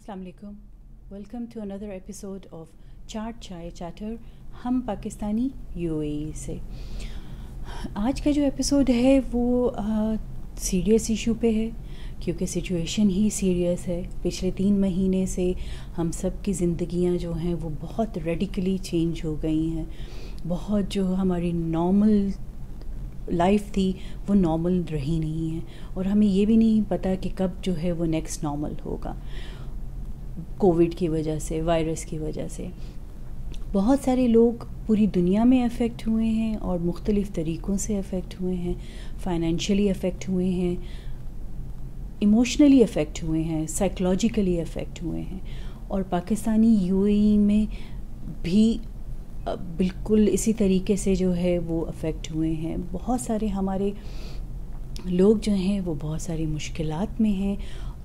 अस्सलाम वालेकुम, welcome to another episode of chat chai chatter हम पाकिस्तानी यूएई से। आज का जो एपिसोड है वो सीरियस इशू पे है, क्योंकि सिचुएशन ही सीरियस है। पिछले 3 महीने से हम सब की ज़िंदगियां जो हैं वो बहुत रेडिकली चेंज हो गई हैं। बहुत जो हमारी नॉर्मल लाइफ थी वो नॉर्मल रही नहीं है, और हमें ये भी नहीं पता कि कब जो है वो नेक्स्ट नॉर्मल होगा। कोविड की वजह से, वायरस की वजह से बहुत सारे लोग पूरी दुनिया में अफेक्ट हुए हैं और मुख्तलिफ़ तरीक़ों से अफेक्ट हुए हैं। फाइनेंशियली अफेक्ट हुए हैं, इमोशनली अफेक्ट हुए हैं, साइकोलॉजिकली अफेक्ट हुए हैं। और पाकिस्तानी यूएई में भी बिल्कुल इसी तरीके से जो है वो अफेक्ट हुए हैं। बहुत सारे हमारे लोग जो हैं वो बहुत सारी मुश्किलात में हैं।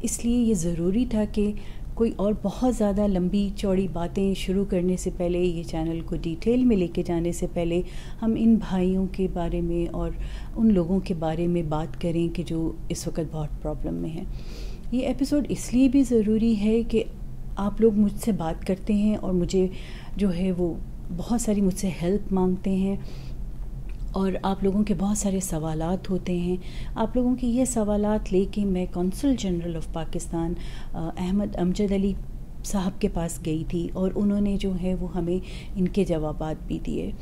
इसलिए ये ज़रूरी था कि कोई और बहुत ज़्यादा लंबी चौड़ी बातें शुरू करने से पहले, ये चैनल को डिटेल में लेके जाने से पहले, हम इन भाइयों के बारे में और उन लोगों के बारे में बात करें कि जो इस वक्त बहुत प्रॉब्लम में हैं। ये एपिसोड इसलिए भी ज़रूरी है कि आप लोग मुझसे बात करते हैं और मुझे जो है वो बहुत सारी मुझसे हेल्प मांगते हैं, और आप लोगों के बहुत सारे सवालात होते हैं। आप लोगों के ये सवालात लेके मैं consul general of Pakistan Ahmad Amjad Ali साहब के पास गई थी, और उन्होंने जो है वो हमें इनके जवाबात भी दिए।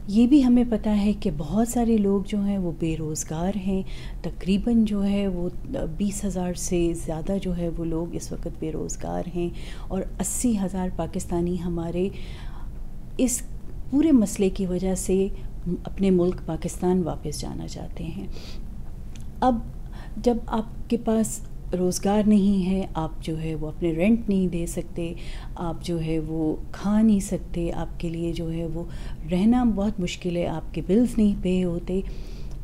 ये भी हमें पता है कि बहुत सारे लोग जो हैं वो बेरोज़गार हैं। तकरीबन जो है वो 20,000 से ज़्यादा जो है वो लोग इस वक्त बेरोज़गार हैं, और 80,000 पाकिस्तानी हमारे इस पूरे मसले की वजह से अपने मुल्क पाकिस्तान वापस जाना चाहते हैं। अब जब आपके पास रोज़गार नहीं है, आप जो है वो अपने रेंट नहीं दे सकते, आप जो है वो खा नहीं सकते, आपके लिए जो है वो रहना बहुत मुश्किल है, आपके बिल्स नहीं पे होते,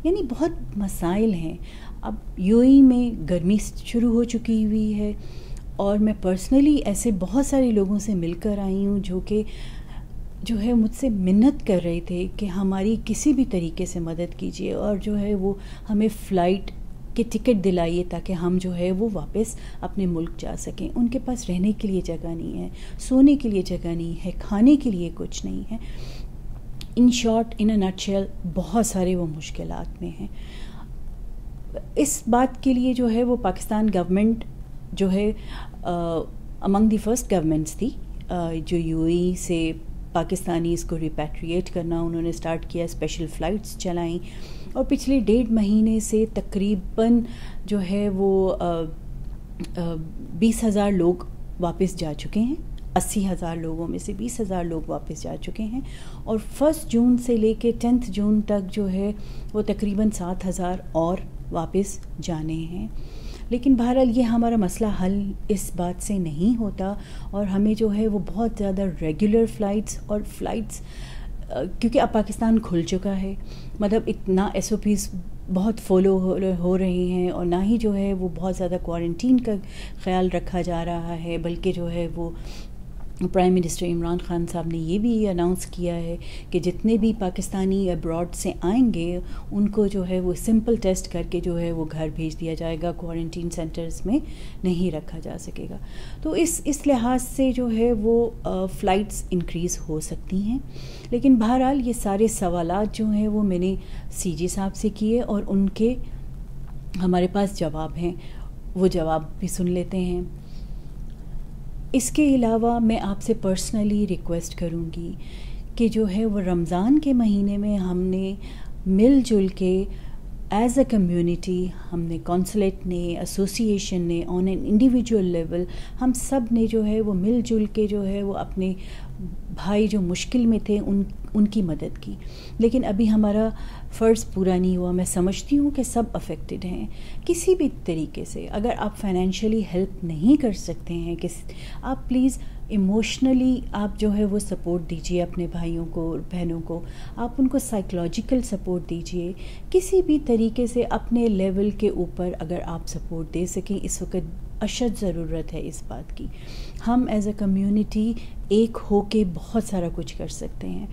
यानी बहुत मसाइल हैं। अब यूएई में गर्मी शुरू हो चुकी हुई है, और मैं पर्सनली ऐसे बहुत सारे लोगों से मिलकर आई हूँ जो है मुझसे मिन्नत कर रहे थे कि हमारी किसी भी तरीके से मदद कीजिए, और जो है वो हमें फ़्लाइट के टिकट दिलाइए ताकि हम जो है वो वापस अपने मुल्क जा सकें। उनके पास रहने के लिए जगह नहीं है, सोने के लिए जगह नहीं है, खाने के लिए कुछ नहीं है। In short, in a nutshell, बहुत सारे वो मुश्किलात में हैं। इस बात के लिए जो है वो पाकिस्तान गवर्नमेंट जो है अमंग द फर्स्ट गवर्नमेंट्स थी जो यूएई से पाकिस्तानीज़ को रिपैट्रिएट करना उन्होंने स्टार्ट किया। स्पेशल फ़्लाइट्स चलाईं, और पिछले 1.5 महीने से तकरीबन जो है वो 20,000 लोग वापस जा चुके हैं। 80,000 लोगों में से 20,000 लोग वापस जा चुके हैं, और 1 जून से लेके 10 जून तक जो है वो तकरीबन 7,000 और वापस जाने हैं। लेकिन बहरहाल ये हमारा मसला हल इस बात से नहीं होता, और हमें जो है वो बहुत ज़्यादा रेगुलर फ़्लाइट्स और फ़्लाइट्स, क्योंकि अब पाकिस्तान खुल चुका है, मतलब इतना SOPs बहुत फॉलो हो रही हैं, और ना ही जो है वो बहुत ज़्यादा क्वारंटीन का ख़्याल रखा जा रहा है, बल्कि जो है वो प्राइम मिनिस्टर इमरान ख़ान साहब ने ये भी अनाउंस किया है कि जितने भी पाकिस्तानी अब्रॉड से आएंगे उनको जो है वो सिंपल टेस्ट करके जो है वो घर भेज दिया जाएगा, क्वारंटीन सेंटर्स में नहीं रखा जा सकेगा। तो इस लिहाज से जो है वो फ़्लाइट्स इंक्रीज़ हो सकती हैं। लेकिन बहरहाल ये सारे सवालात जो हैं वो मैंने CG साहब से किए, और उनके हमारे पास जवाब हैं, वो जवाब भी सुन लेते हैं। इसके अलावा मैं आपसे पर्सनली रिक्वेस्ट करूँगी कि जो है वो रमज़ान के महीने में हमने मिलजुल के एज़ अ कम्युनिटी, हमने कौंसलेट ने, एसोसिएशन ने, ऑन एन इंडिविजुअल लेवल, हम सब ने जो है वो मिलजुल के जो है वो अपने भाई जो मुश्किल में थे उनकी मदद की। लेकिन अभी हमारा फ़र्ज़ पूरा नहीं हुआ। मैं समझती हूँ कि सब अफेक्टेड हैं किसी भी तरीके से। अगर आप फाइनेंशियली हेल्प नहीं कर सकते हैं, आप प्लीज़ इमोशनली आप जो है वो सपोर्ट दीजिए अपने भाइयों को, बहनों को। आप उनको साइकोलॉजिकल सपोर्ट दीजिए। किसी भी तरीके से अपने लेवल के ऊपर अगर आप सपोर्ट दे सकें, इस वक्त अशद ज़रूरत है इस बात की। हम एज़ अ कम्युनिटी एक हो के बहुत सारा कुछ कर सकते हैं।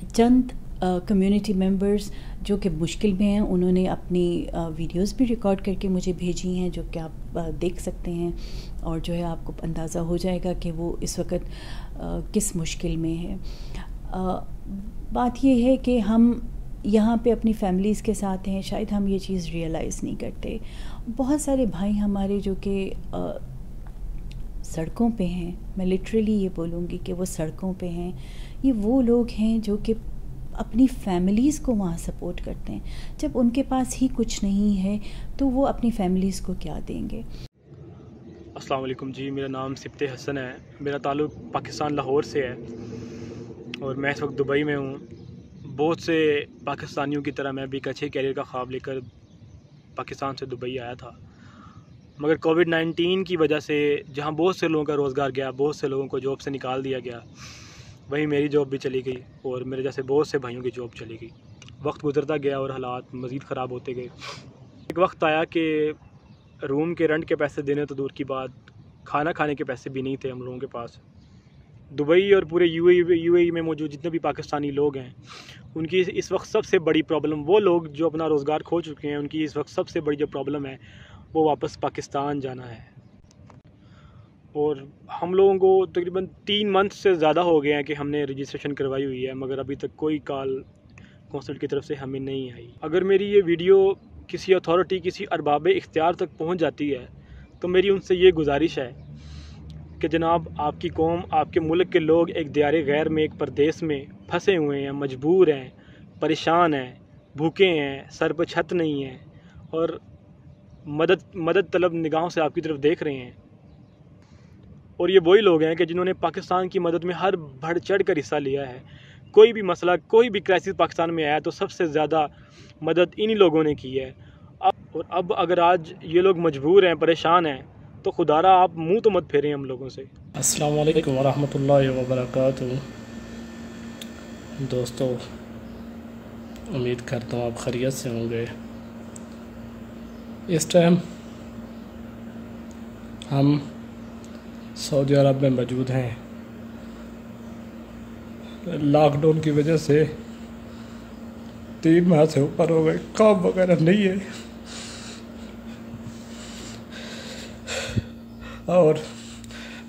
चंद कम्युनिटी मेंबर्स جو کہ مشکل میں ہیں، انہوں نے اپنی ویڈیوز بھی ریکارڈ کر کے مجھے بھیجی ہیں، جو کہ آپ دیکھ سکتے ہیں، اور جو ہے آپ کو اندازہ ہو جائے گا کہ وہ اس وقت کس مشکل میں ہے۔ بات یہ ہے کہ ہم یہاں پہ اپنی فیملیز کے ساتھ ہیں، شاید ہم یہ چیز ریئلائز نہیں کرتے۔ بہت سارے بھائی ہمارے جو کہ سڑکوں پہ ہیں، میں لٹرلی یہ بولوں گی کہ وہ سڑکوں پہ ہیں، یہ وہ لوگ ہیں جو کہ اپنی فیملیز کو وہاں سپورٹ کرتے ہیں۔ جب ان کے پاس ہی کچھ نہیں ہے تو وہ اپنی فیملیز کو کیا دیں گے؟ السلام علیکم جی، میرا نام سبت حسن ہے، میرا تعلق پاکستان لاہور سے ہے اور میں اس وقت دبئی میں ہوں۔ بہت سے پاکستانیوں کی طرح میں بھی ایک اچھے کیریئر کا خواب لے کر پاکستان سے دبئی آیا تھا، مگر کووڈ-19 کی وجہ سے جہاں بہت سے لوگوں کا روزگار گیا، بہت سے لوگوں کو جاب سے نکال دیا گیا، وہیں میری جاب بھی چلی گئی اور میرے جیسے بہت سے بھائیوں کی جاب چلی گئی۔ وقت گزرتا گیا اور حالات مزید خراب ہوتے گئے۔ ایک وقت آیا کہ روم کے رینٹ کے پیسے دینے تو دور کی بات، کھانا کھانے کے پیسے بھی نہیں تھے ہم لوگوں کے پاس۔ دبئی اور پورے یو اے ای میں موجود جتنے بھی پاکستانی لوگ ہیں، ان کی اس وقت سب سے بڑی پرابلم، وہ لوگ جو اپنا روزگار کھو چکے ہیں، ان کی اس وقت سب سے بڑی جو پرابلم ہے وہ واپس پاکستان جانا ہے۔ اور ہم لوگوں کو تقریباً 3 منتھ سے زیادہ ہو گئے ہیں کہ ہم نے رجسٹریشن کروائی ہوئی ہے، مگر ابھی تک کوئی کال کونسل کی طرف سے ہمیں نہیں آئی۔ اگر میری یہ ویڈیو کسی اتھارٹی، کسی ارباب اختیار تک پہنچ جاتی ہے تو میری ان سے یہ گزارش ہے کہ جناب، آپ کی قوم، آپ کے ملک کے لوگ ایک دیار غیر میں، ایک پردیس میں پھنسے ہوئے ہیں، مجبور ہیں، پریشان ہیں، بھوکے ہیں، سر پہ چھت نہیں ہے، اور مدد طلب نگاہوں سے آپ کی طرف دیکھ رہے ہیں۔ اور یہ وہی لوگ ہیں کہ جنہوں نے پاکستان کی مدد میں ہر بڑھ چڑھ کر حصہ لیا ہے۔ کوئی بھی مسئلہ، کوئی بھی کرائسس پاکستان میں آیا تو سب سے زیادہ مدد انہی لوگوں نے کی ہے۔ اب اگر آج یہ لوگ مجبور ہیں، پریشان ہیں، تو خدا را آپ منہ تو مت پھیریں ہم لوگوں سے۔ السلام علیکم ورحمۃ اللہ وبرکاتہ۔ دوستو، امید کرتا ہوں آپ خیریت سے ہوں گے۔ اس ٹائم ہم سعودی عرب میں موجود ہیں۔ لاک ڈاؤن کی وجہ سے 3 ماہ سے اوپر ہو گئے، کام وغیرہ نہیں ہے، اور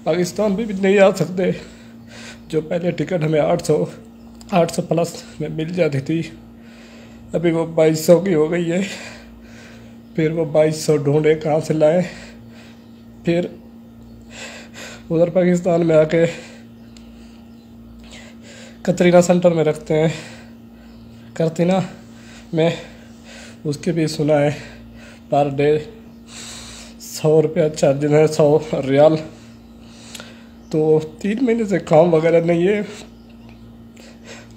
پاکستان بھی نہیں آ سکتے۔ جو پہلے ٹکٹ ہمیں 800 پلس میں مل جاتی تھی، ابھی وہ 2200 کی ہو گئی ہے۔ پھر وہ 2200 ڈھونڈے کہاں سے لائیں، پھر ادھر پاکستان میں آ کے کترینہ سینٹر میں رکھتے ہیں۔ کترینہ میں اس کے بھی سنا ہے پر ڈے 100 روپیہ چارجز ہے، 100 ریال۔ تو 3 مہینے سے کام وغیرہ نہیں ہے۔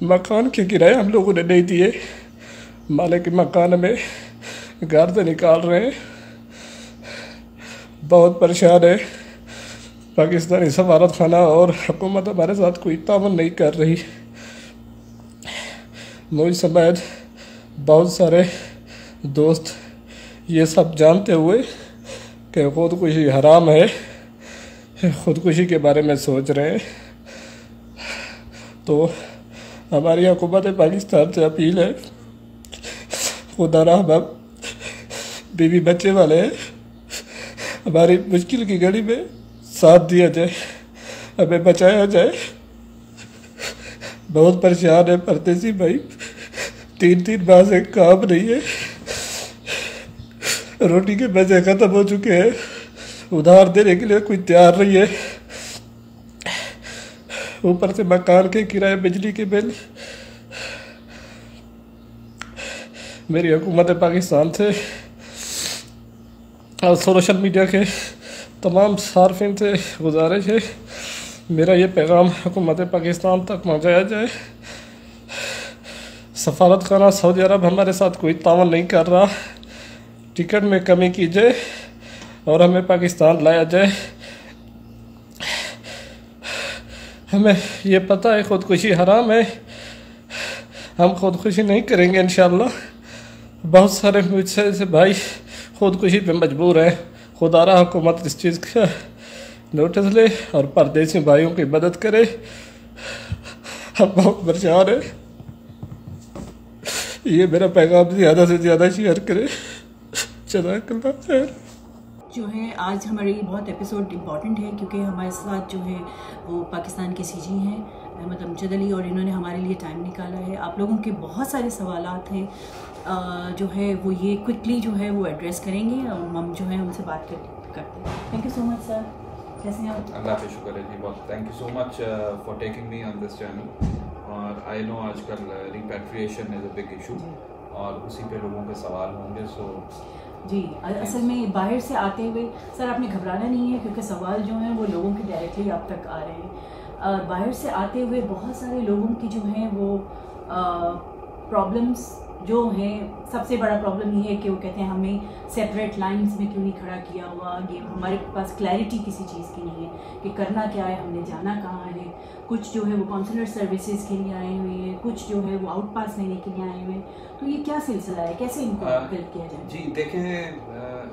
مکان کے کرائے ہم لوگوں نے نہیں دیے، مالک مکان میں گھر سے نکال رہے ہیں۔ بہت پریشان ہے۔ پاکستانی سفارت خانہ اور حکومت ہمارے ساتھ کوئی تعاون نہیں کر رہی۔ مجھ سمیت بہت سارے دوست یہ سب جانتے ہوئے کہ خودکشی حرام ہے، خودکشی کے بارے میں سوچ رہے ہیں۔ تو ہماری حکومت پاکستان سے اپیل ہے، خدا را ہم بیوی بچے والے ہیں، ہماری مشکل کی گھڑی میں ساتھ دیا جائے، ہمیں بچایا جائے۔ بہت پریشان ہے پردیسی بھائی، 3 ماہ سے کام نہیں ہے، روٹی کے پیسے ختم ہو چکے ہیں، ادھار دینے کے لیے کوئی تیار نہیں ہے، اوپر سے مکان کے کرائے، بجلی کے بل۔ میری حکومت پاکستان سے اور سوشل میڈیا کے تمام صارفین سے گزارش ہے، میرا یہ پیغام حکومت پاکستان تک پہنچایا جائے۔ سفارت خانہ سعودی عرب ہمارے ساتھ کوئی تعاون نہیں کر رہا، ٹکٹ میں کمی کی جائے اور ہمیں پاکستان لایا جائے۔ ہمیں یہ پتہ ہے خودکشی حرام ہے، ہم خودکشی نہیں کریں گے انشاءاللہ۔ بہت سارے مجھ سے بھائی خودکشی پہ مجبور ہیں۔ خدا را حکومت اس چیز کا نوٹس لے اور پردیسی بھائیوں کی مدد کرے۔ ہم بہت پریشان ہیں، ये मेरा पैगाम ज़्यादा से ज़्यादा शेयर करें। जज़ाकल्लाह खैर। जो है आज हमारे ये बहुत एपिसोड इम्पॉर्टेंट है क्योंकि हमारे साथ जो है वो पाकिस्तान के सीजी हैं अहमद अमजद अली, और इन्होंने हमारे लिए टाइम निकाला है। आप लोगों के बहुत सारे सवालात हैं जो है वो ये क्विकली जो है वो एड्रेस करेंगे और हम जो है उनसे बात करते हैं। Thank you so much sir, कैसे हैं आप? अल्लाह का शुक्र है जी, बहुत thank you so much for taking me on this channel. और आई नो आजकल repatriation is a big issue और उसी पे लोगों के सवाल होंगे। सो जी, असल में बाहर से आते हुए सर आपने घबराना नहीं है क्योंकि सवाल जो हैं वो लोगों के डायरेक्टली आप तक आ रहे हैं। बाहर से आते हुए बहुत सारे लोगों की जो हैं वो प्रॉब्लम्स जो हैं, सबसे बड़ा प्रॉब्लम ये है कि वो कहते हैं हमें सेपरेट लाइंस में क्यों नहीं खड़ा किया हुआ, ये हमारे पास क्लैरिटी किसी चीज़ की नहीं है कि करना क्या है, हमने जाना कहाँ है। कुछ जो है वो काउंसलर सर्विसेज के लिए आए हुए हैं, कुछ जो है वो आउट पास लेने के लिए आए हुए हैं। तो ये क्या सिलसिला है, कैसे इनको हेल्प किया जाए? जी देखें,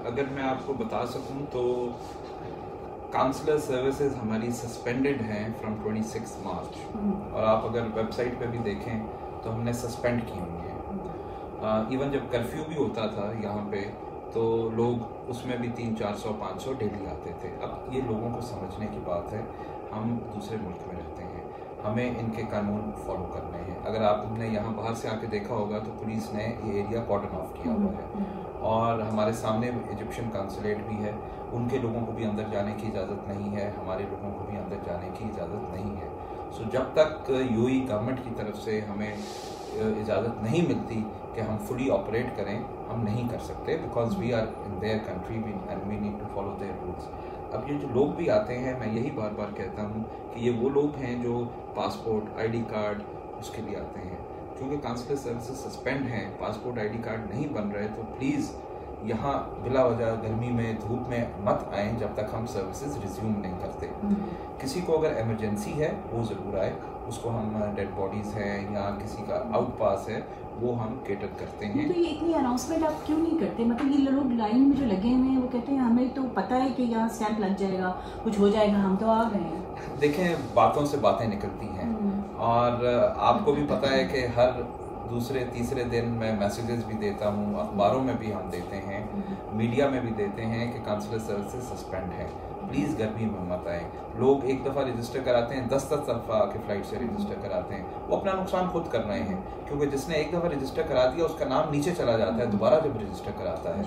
अगर मैं आपको बता सकूं तो काउंसलर सर्विसेज हमारी सस्पेंडेड हैं फ्रॉम 26 मार्च, और आप अगर वेबसाइट पे भी देखें तो हमने सस्पेंड की हुई है। इवन जब कर्फ्यू भी होता था यहाँ पे तो लोग उसमें भी 300-400-500 डेली आते थे। अब ये लोगों को समझने की बात है, हम दूसरे मुल्क में रहते हैं, हमें इनके कानून फॉलो करने हैं। अगर आपने यहाँ बाहर से आके देखा होगा तो पुलिस ने ये एरिया कॉर्डन ऑफ किया हुआ है, और हमारे सामने इजिप्शियन काउंसलेट भी है, उनके लोगों को भी अंदर जाने की इजाज़त नहीं है, हमारे लोगों को भी अंदर जाने की इजाज़त नहीं है। सो जब तक यूएई गवर्नमेंट की तरफ से हमें इजाज़त नहीं मिलती कि हम फुली ऑपरेट करें, हम नहीं कर सकते, because we are in their country and we need to follow their rules. अब ये जो लोग भी आते हैं, मैं यही बार बार कहता हूँ कि ये वो लोग हैं जो पासपोर्ट आईडी कार्ड उसके लिए आते हैं। क्योंकि काउंसलर सर्विसेज सस्पेंड हैं, पासपोर्ट आईडी कार्ड नहीं बन रहे, तो प्लीज़ यहाँ बिला वजह गर्मी में धूप में मत आएँ जब तक हम सर्विसेज रिज्यूम नहीं करते। किसी को अगर इमरजेंसी है वो ज़रूर आए, उसको हम डेड बॉडीज़ हैं या किसी का आउट पास है वो हम केटर करते हैं। तो ये इतनी अनाउंसमेंट आप क्यों नहीं करते? मतलब ये लोग लाइन में जो लगे हुए हैं वो कहते हैं हमें तो पता है कि यहाँ स्टैंप लग जाएगा, कुछ हो जाएगा, हम तो आ गए हैं। देखें, बातों से बातें निकलती हैं, और आपको भी पता है कि हर दूसरे तीसरे दिन मैं मैसेजेस भी देता हूँ, अखबारों में भी हम देते हैं, मीडिया में भी देते हैं कि काउंसलर सर्विसेज सस्पेंड है, प्लीज़ गर्मी में मत आए। लोग एक दफ़ा रजिस्टर कराते हैं, 10 दफ़ा आके फ़्लाइट से रजिस्टर कराते हैं, वो अपना नुकसान खुद कर रहे हैं, क्योंकि जिसने एक दफ़ा रजिस्टर करा दिया उसका नाम नीचे चला जाता है दोबारा जब रजिस्टर कराता है,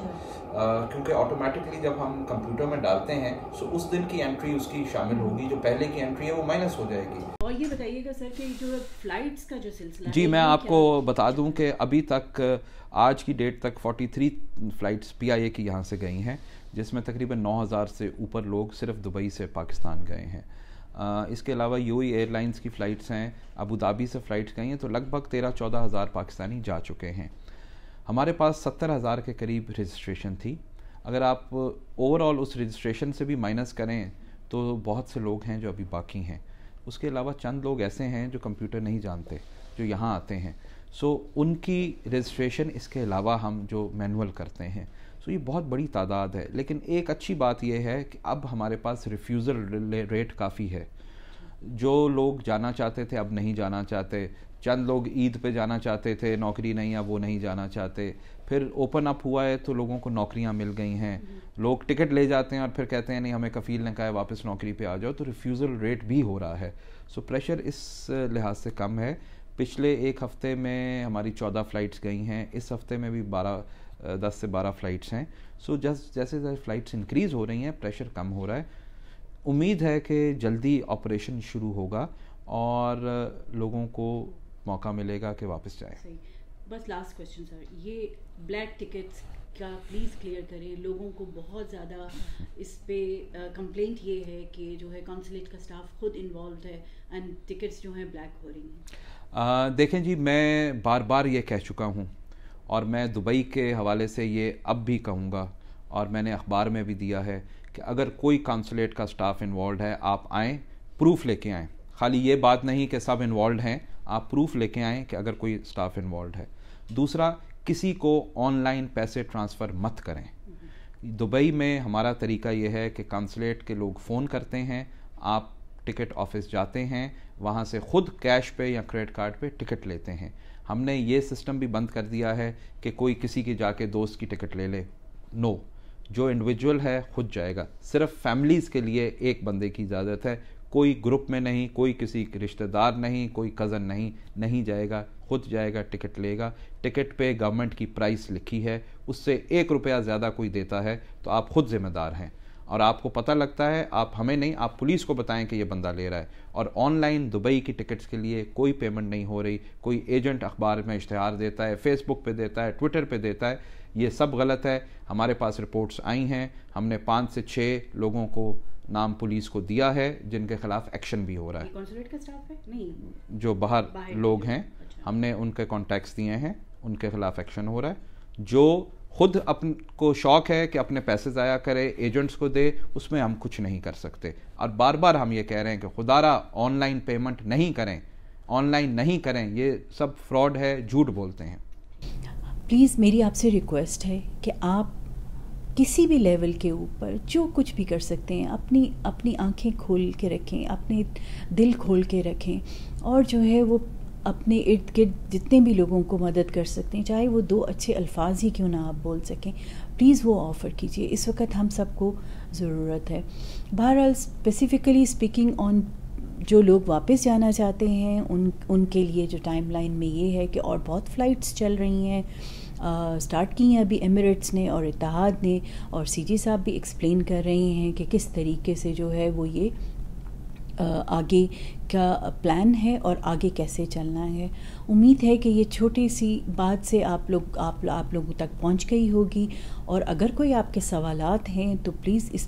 क्योंकि ऑटोमेटिकली जब हम कंप्यूटर में डालते हैं तो उस दिन की एंट्री उसकी शामिल होगी, जो पहले की एंट्री है वो माइनस हो जाएगी। और ये बताइएगा सर कि जो फ्लाइट्स का जो सिलसिला जी, मैं आपको बता दूं कि अभी तक आज की डेट तक 43 फ़्लाइट्स PIA की यहाँ से गई हैं, जिसमें तकरीबन 9000 से ऊपर लोग सिर्फ दुबई से पाकिस्तान गए हैं। इसके अलावा यूएई एयरलाइंस की फ़्लाइट्स हैं, अबू धाबी से फ़्लाइट्स गई हैं, तो लगभग 13-14 हज़ार पाकिस्तानी जा चुके हैं। हमारे पास 70,000 के करीब रजिस्ट्रेशन थी। अगर आप ओवरऑल उस रजिस्ट्रेशन से भी माइनस करें तो बहुत से लोग हैं जो अभी बाकी हैं। उसके अलावा चंद लोग ऐसे हैं जो कंप्यूटर नहीं जानते, जो यहाँ आते हैं, सो उनकी रजिस्ट्रेशन इसके अलावा हम जो मैनुअल करते हैं। सो ये बहुत बड़ी तादाद है, लेकिन एक अच्छी बात यह है कि अब हमारे पास रिफ्यूज़ल रेट काफ़ी है। जो लोग जाना चाहते थे अब नहीं जाना चाहते, चंद लोग ईद पे जाना चाहते थे, नौकरी नहीं, अब वो नहीं जाना चाहते। फिर ओपन अप हुआ है तो लोगों को नौकरियां मिल गई हैं, लोग टिकट ले जाते हैं और फिर कहते हैं नहीं हमें कफ़ील ने कहा है वापस नौकरी पे आ जाओ, तो रिफ्यूज़ल रेट भी हो रहा है। सो प्रेशर इस लिहाज से कम है। पिछले एक हफ़्ते में हमारी 14 फ़्लाइट्स गई हैं, इस हफ़्ते में भी 10 से 12 फ़्लाइट्स हैं। सो जैसे जैसे फ़्लाइट्स इंक्रीज़ हो रही हैं प्रेशर कम हो रहा है। उम्मीद है कि जल्दी ऑपरेशन शुरू होगा और लोगों को मौका मिलेगा कि वापस जाएं। सही। बस लास्ट क्वेश्चन सर, ये ब्लैक टिकट्स का प्लीज़ क्लियर करें। लोगों को बहुत ज़्यादा इस पे कंप्लेंट ये है कि जो है कॉन्सुलेट का स्टाफ खुद इन्वॉल्व है एंड टिकट्स जो हैं ब्लैक हो रही हैं। देखें जी, मैं बार बार ये कह चुका हूँ और मैं दुबई के हवाले से ये अब भी कहूँगा, और मैंने अखबार में भी दिया है कि अगर कोई कॉन्सुलेट का स्टाफ इन्वॉल्व है आप आएँ, प्रूफ लेके आएँ। खाली ये बात नहीं कि सब इन्वॉल्व हैं, आप प्रूफ लेके आएँ कि अगर कोई स्टाफ इन्वॉल्व है। दूसरा, किसी को ऑनलाइन पैसे ट्रांसफ़र मत करें। दुबई में हमारा तरीका ये है कि कॉन्सुलेट के लोग फ़ोन करते हैं, आप टिकट ऑफिस जाते हैं, वहाँ से ख़ुद कैश पे या क्रेडिट कार्ड पे टिकट लेते हैं। ہم نے یہ سسٹم بھی بند کر دیا ہے کہ کوئی کسی کی جا کے دوست کی ٹکٹ لے لے. نو، جو انڈیویجول ہے خود جائے گا. صرف فیملیز کے لیے ایک بندے کی اجازت ہے, کوئی گروپ میں نہیں, کوئی کسی رشتہ دار نہیں, کوئی کزن نہیں جائے گا, خود جائے گا, ٹکٹ لے گا. ٹکٹ پہ گورنمنٹ کی پرائس لکھی ہے, اس سے 1 روپیہ زیادہ کوئی دیتا ہے تو آپ خود ذمہ دار ہیں, اور آپ کو پتہ لگتا ہے, آپ ہمیں نہیں, آپ پولیس کو بتائیں کہ یہ بندہ لے رہا ہے. اور آن لائن دبئی کی ٹکٹس کے لیے کوئی پیمنٹ نہیں ہو رہی. کوئی ایجنٹ اخبار میں اشتہار دیتا ہے, فیس بک پہ دیتا ہے, ٹویٹر پہ دیتا ہے, یہ سب غلط ہے. ہمارے پاس رپورٹس آئی ہیں, ہم نے 5 سے 6 لوگوں کو نام پولیس کو دیا ہے جن کے خلاف ایکشن بھی ہو رہا ہے. کنسولیٹ کا سٹاف ہے نہیں, جو باہر لوگ ہیں ہم نے ان کے کانٹیکٹس دیے ہیں, ان کے خلاف ایکشن ہو رہا ہے. جو خود کو شوق ہے کہ اپنے پیسے ضائع کرے, ایجنٹس کو دے, اس میں ہم کچھ نہیں کر سکتے. اور بار بار ہم یہ کہہ رہے ہیں کہ خدا را آن لائن پیمنٹ نہیں کریں, آن لائن نہیں کریں, یہ سب فراڈ ہے, جھوٹ بولتے ہیں. پلیز میری آپ سے ریکویسٹ ہے کہ آپ کسی بھی لیول کے اوپر جو کچھ بھی کر سکتے ہیں, اپنی آنکھیں کھول کے رکھیں, اپنے دل کھول کے رکھیں, اور جو ہے وہ اپنے ارد گرد جتنے بھی لوگوں کو مدد کر سکتے ہیں, چاہے وہ 2 اچھے الفاظ ہی کیوں نہ آپ بول سکیں, پلیز وہ آفر کیجیے. اس وقت ہم سب کو ضرورت ہے. بہرحال اسپیسیفکلی اسپیکنگ آن جو لوگ واپس جانا چاہتے ہیں ان کے لیے جو ٹائم لائن میں یہ ہے کہ اور بہت فلائٹس چل رہی ہیں, سٹارٹ کی ہیں ابھی ایمریٹس نے اور اتحاد نے, اور سی جی صاحب بھی ایکسپلین کر رہے ہیں کہ کس طریقے سے جو ہے وہ یہ آگے کا پلان ہے اور آگے کیسے چلنا ہے. امید ہے کہ یہ چھوٹی سی بات سے آپ لوگوں تک پہنچ گئی ہوگی, اور اگر کوئی آپ کے سوالات ہیں تو پلیز اس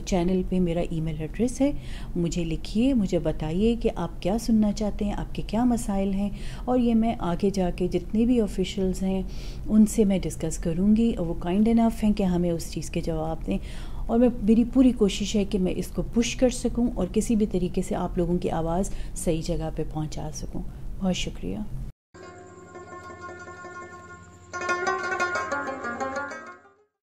چینل پہ میرا ای میل ایڈریس ہے, مجھے لکھیے, مجھے بتائیے کہ آپ کیا سننا چاہتے ہیں, آپ کے کیا مسائل ہیں, اور یہ میں آگے جا کے جتنے بھی آفیشلز ہیں ان سے میں ڈسکس کروں گی, اور وہ کائنڈ انف ہیں کہ ہمیں اس چیز کے جواب دیں. اور میری پوری کوشش ہے کہ میں اس کو پش کر سکوں اور کسی بھی طریقے سے آپ لوگوں کی آواز صحیح جگہ پہ پہنچا سکوں. بہت شکریہ.